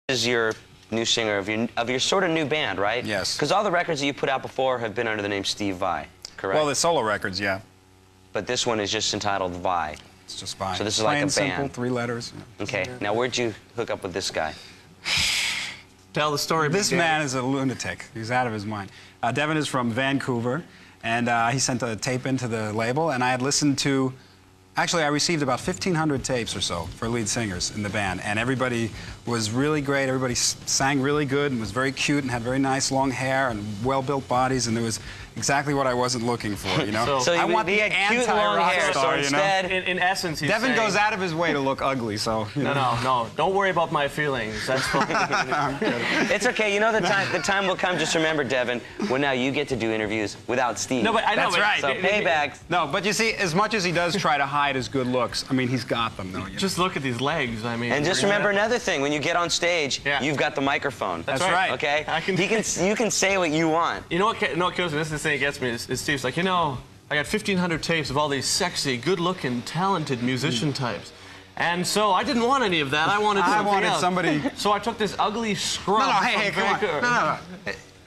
Is your new singer of your sort of new band, right? Yes. Because all the records that you put out before have been under the name Steve Vai, correct? Well, the solo records, yeah. But this one is just entitled Vai. It's just Vai. So this is like a band. Simple, 3 letters. Yeah. Okay. Now, where'd you hook up with this guy? Tell the story. This man is a lunatic. He's out of his mind. Devin is from Vancouver, and he sent a tape into the label, and I had listened to. Actually, I received about 1,500 tapes or so for lead singers in the band, and everybody was really great. Everybody sang really good and was very cute and had very nice long hair and well-built bodies, and it was exactly what I wasn't looking for, you know? So I want the cute long hair, so instead... In essence, he's Devin saying, goes out of his way to look ugly, so... No. Don't worry about my feelings. That's fine. It's okay. You know the time will come. Just remember, Devin, when now you get to do interviews without Steve. No, but I know. That's right. So payback. No, but you see, as much as he does try to hide his good looks, I mean, he's got them, though. Just look at these legs. I mean. And just remember another thing: when you get on stage, you've got the microphone. That's right. Okay. You You can say what you want. You know what? Kills me. This is the thing that gets me. Is Steve's like, you know, I got 1,500 tapes of all these sexy, good-looking, talented musician types. And so I didn't want any of that. I wanted something else. Somebody. So I took this ugly scrub. No, hey, come on. No.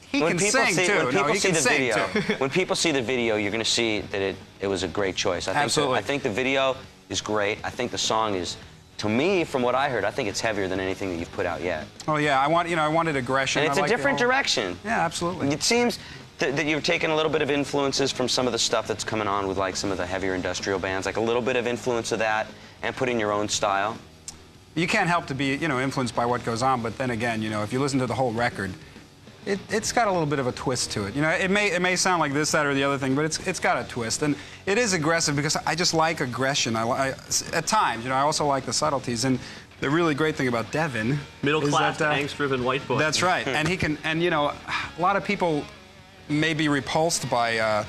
He can sing too. When people see the video, when people see the video, you're going to see that it was a great choice. Absolutely. I think the video is great. I think the song is, to me, from what I heard, I think it's heavier than anything that you've put out yet. Oh yeah, I wanted aggression. And it's a different direction. Yeah, absolutely. It seems that you've taken a little bit of influences from some of the stuff that's coming on with like some of the heavier industrial bands, like a little bit of influence of that, and put in your own style. You can't help to be, influenced by what goes on, but then again, if you listen to the whole record, it's got a little bit of a twist to it. It may sound like this, that, or the other thing, but it's got a twist, and it is aggressive because I just like aggression. At times, I also like the subtleties, and the really great thing about Devin middle-class, angst-driven white boy. That's right, and he can, a lot of people may be repulsed by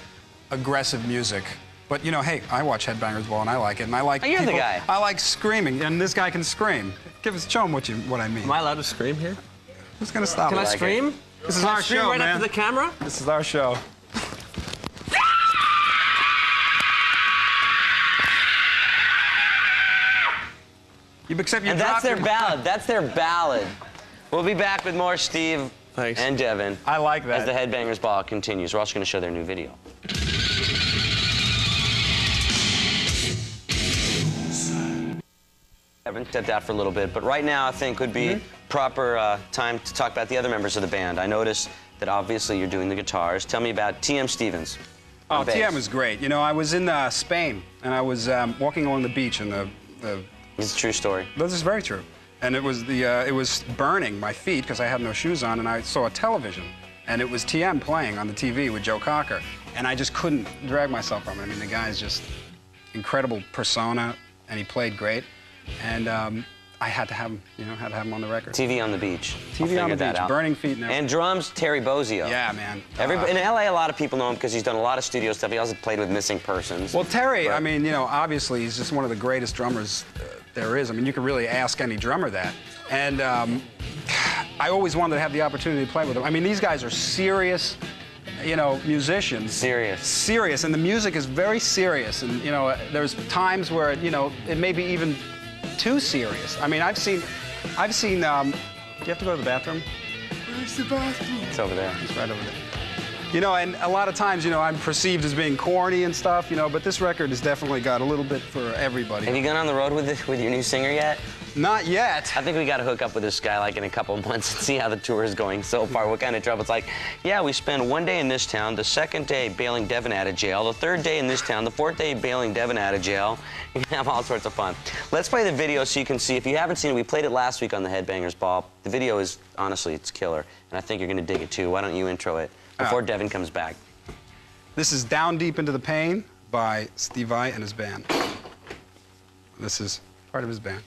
aggressive music. But, hey, I watch Headbangers Ball, and I like it, and I like you're the guy. I like screaming, and this guy can scream. Show him what I mean. Am I allowed to scream here? Who's going to stop Can it? I scream? This is our show, right man. up to the camera? This is our show. And that's their ballad. That's their ballad. We'll be back with more Steve and Devin. I like that. As the Headbangers Ball continues. We're also going to show their new video. Devin stepped out for a little bit, but right now I think would be proper time to talk about the other members of the band. I noticed that obviously you're doing the guitars. Tell me about TM Stevens. Oh, TM is great. I was in Spain, and I was walking along the beach, and It's a true story. This is very true. And it was burning my feet because I had no shoes on, and I saw a television, and it was TM playing on the TV with Joe Cocker, and I just couldn't drag myself from it. I mean, the guy's just incredible persona, and he played great, and I had to have him, on the record. TV on the beach. TV on the beach, burning feet now. And drums, Terry Bozzio. Yeah, man. In LA, a lot of people know him because he's done a lot of studio stuff. He also played with Missing Persons. Well, Terry, I mean, obviously he's just one of the greatest drummers there is. I mean, you could really ask any drummer that. And I always wanted to have the opportunity to play with him. I mean, these guys are serious, musicians. Serious, and the music is very serious. And, there's times where, it may be even too serious. I mean, I've seen, do you have to go to the bathroom? Where's the bathroom? It's over there. It's right over there. And a lot of times, I'm perceived as being corny and stuff, but this record has definitely got a little bit for everybody. Have you gone on the road with your new singer yet? Not yet. I think we got to hook up with this guy like in a couple of months and see how the tour is going so far. What kind of trouble? It's like, yeah, we spend one day in this town, the second day bailing Devin out of jail, the third day in this town, the fourth day bailing Devin out of jail. You can have all sorts of fun. Let's play the video so you can see. If you haven't seen it, we played it last week on the Headbangers Ball. The video is, honestly, it's killer. And I think you're going to dig it too. Why don't you intro it before Devin comes back? This is Down Deep Into the Pain by Steve Vai and his band. This is part of his band.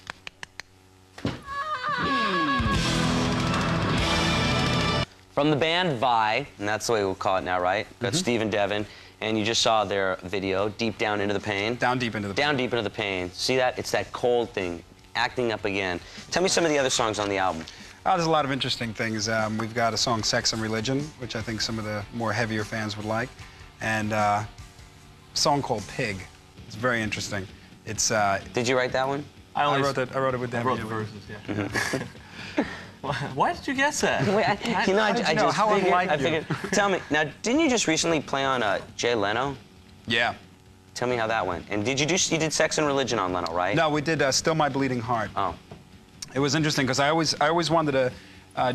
From the band Vai, and that's the way we'll call it now, right? Got Steve and Devin, and you just saw their video, Deep Down Into the Pain. Down Deep Into the Pain. Down Deep Into the Pain. See that? It's that cold thing, acting up again. Tell me some of the other songs on the album. Oh, there's a lot of interesting things. We've got a song, Sex and Religion, which I think some of the more heavier fans would like, and a song called Pig. It's very interesting. It's. Did you write that one? I wrote it with Devin. I wrote the verses, yeah. Why did you guess that? Wait, I just figured. Tell me, now, didn't you just recently play on Jay Leno? Yeah. Tell me how that went. And you did Sex and Religion on Leno, right? No, we did Still My Bleeding Heart. Oh. It was interesting because I always wanted to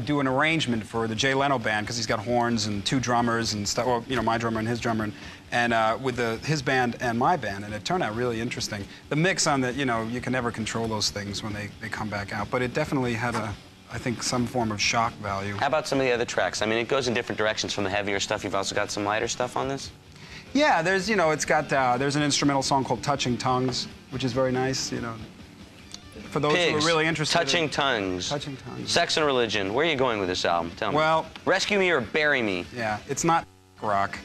do an arrangement for the Jay Leno band because he's got horns and 2 drummers and stuff. Well, you know, my drummer and his drummer, and with his band and my band, and it turned out really interesting. The mix on the, you know, you can never control those things when they come back out, but it definitely had I think some form of shock value. How about some of the other tracks? I mean, it goes in different directions from the heavier stuff. You've also got some lighter stuff on this? Yeah, there's, you know, it's got, there's an instrumental song called Touching Tongues, which is very nice, you know. For those Pigs, who are really interested Touching Tongues. Touching Tongues. Sex and Religion. Where are you going with this album? Tell me. Well, Rescue Me or Bury Me? Yeah, it's not rock.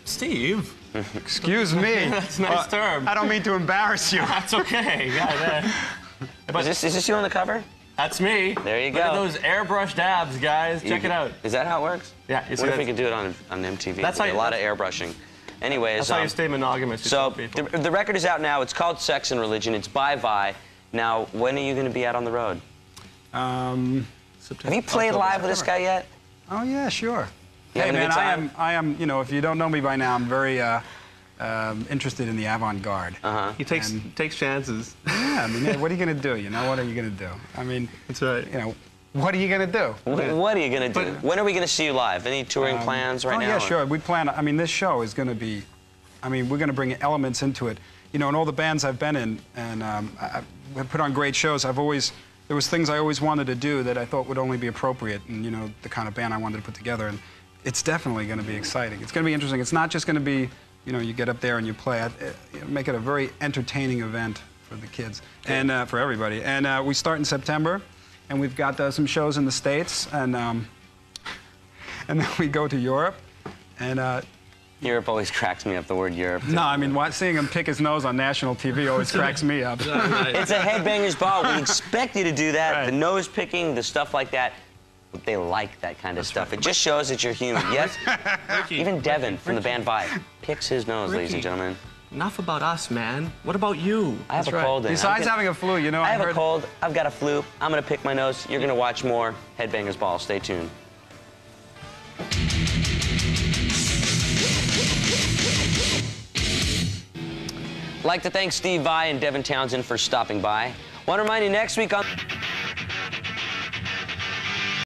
Steve. Excuse me. That's a nice term. I don't mean to embarrass you. That's okay. Yeah, Is this you on the cover? That's me. There you go. Look at those airbrushed abs, guys. Check it out. Is that how it works? Yeah. What if we could do it on MTV? That's how a lot of airbrushing. Anyways, that's how you stay monogamous. So the record is out now. It's called Sex and Religion. It's by Vi. Now, when are you going to be out on the road? Have you played live with this guy yet? Oh yeah, sure. You Hey man, time? I am. You know, if you don't know me by now, I'm very interested in the avant-garde. He takes chances. Yeah, I mean, what are you gonna do? You know, what are you gonna do? I mean, that's right. You know, what are you gonna do? What are you gonna do? When are we gonna see you live? Any touring plans right now? Oh yeah, sure. We plan. I mean, this show is gonna be. I mean, we're gonna bring elements into it. You know, in all the bands I've been in, and I've put on great shows. There was things I always wanted to do that I thought would only be appropriate, and you know, the kind of band I wanted to put together. And it's definitely going to be exciting. It's going to be interesting. It's not just going to be, you know, you get up there and you play. Make it a very entertaining event for the kids and for everybody. And we start in September, and we've got some shows in the States, and then we go to Europe, and. Europe always cracks me up, the word Europe. No, I mean, seeing him pick his nose on national TV always cracks me up. It's a Headbangers ball. We expect you to do that, right. The nose picking, the stuff like that. They like that kind of stuff. Right. It just shows that you're human. Yes? Even Devin from the band Vi picks his nose, ladies and gentlemen. Enough about us, man. What about you? I have a cold. Besides having a flu, you know, I have a cold. I've got a flu. I'm going to pick my nose. You're going to watch more Headbangers Ball. Stay tuned. I'd like to thank Steve Vai and Devin Townsend for stopping by. Want to remind you next week on...